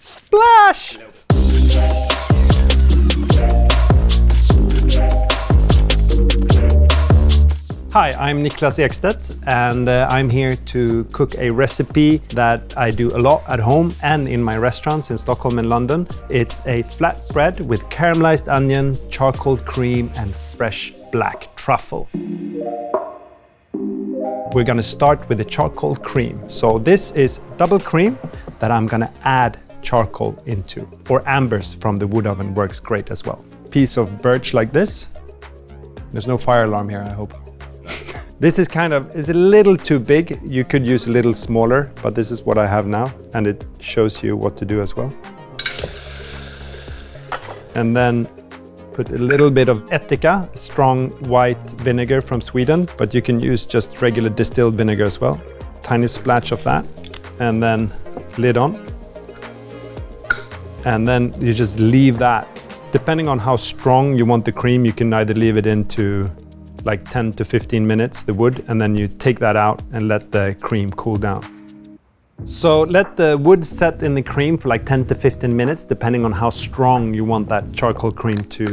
Splash! Hi, I'm Niklas Ekstedt, and I'm here to cook a recipe that I do a lot at home and in my restaurants in Stockholm and London. It's a flatbread with caramelized onion, charcoal cream, and fresh black truffle. We're gonna start with the charcoal cream. So this is double cream that I'm gonna add charcoal into, or ambers from the wood oven works great as well. Piece of birch like this. There's no fire alarm here, I hope. This is a little too big. You could use a little smaller, but this is what I have now, and it shows you what to do as well. And then put a little bit of ättika, strong white vinegar from Sweden, but you can use just regular distilled vinegar as well. Tiny splash of that, and then lid on. And then you just leave that. Depending on how strong you want the cream, you can either leave it into like 10 to 15 minutes, the wood, and then you take that out and let the cream cool down. So let the wood set in the cream for like 10 to 15 minutes, depending on how strong you want that charcoal cream to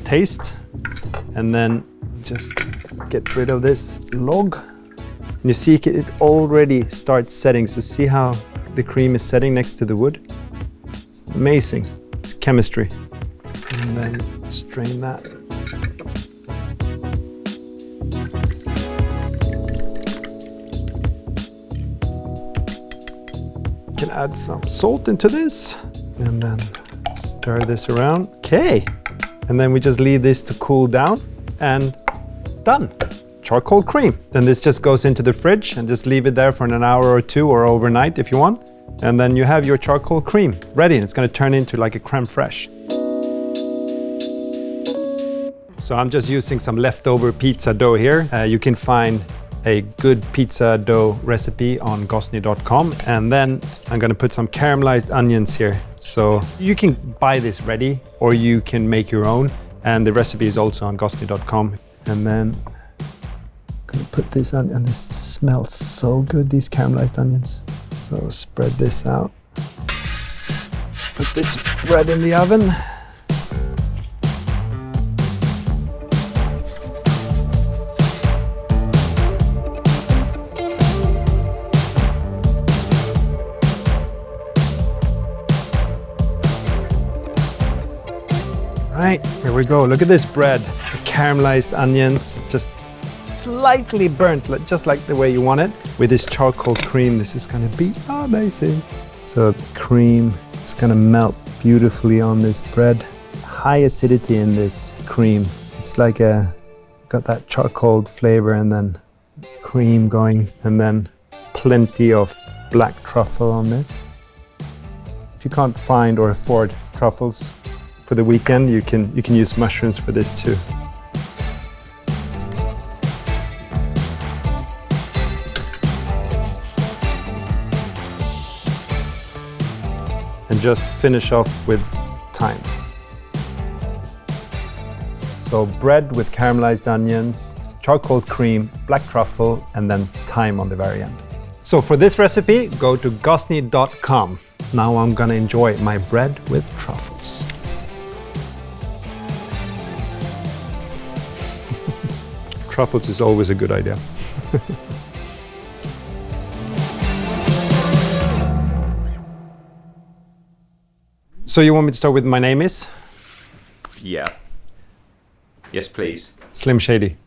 taste. And then just get rid of this log. And you see it already starts setting, so see how the cream is setting next to the wood? It's amazing, it's chemistry. And then strain that. Can add some salt into this and then stir this around. Okay, and then we just leave this to cool down and done. Charcoal cream. Then this just goes into the fridge and just leave it there for an hour or two or overnight if you want. And then you have your charcoal cream ready, and it's going to turn into like a creme fraiche. So I'm just using some leftover pizza dough here. You can find a good pizza dough recipe on gozney.com, and then I'm gonna put some caramelized onions here. So you can buy this ready or you can make your own, and the recipe is also on gozney.com. And then I'm gonna put this on, and this smells so good, these caramelized onions. So spread this out. Put this bread in the oven. Right, here we go. Look at this bread. The caramelized onions, just slightly burnt, just like the way you want it. With this charcoal cream, this is gonna be amazing. So the cream is gonna melt beautifully on this bread. High acidity in this cream. It's like got that charcoal flavor and then cream going, and then plenty of black truffle on this. If you can't find or afford truffles for the weekend, you can use mushrooms for this too. And just finish off with thyme. So bread with caramelized onions, charcoal cream, black truffle, and then thyme on the very end. So for this recipe, go to gozney.com. Now I'm gonna enjoy my bread with truffles. Truffles is always a good idea. So you want me to start with my name is? Yeah. Yes, please. Slim Shady.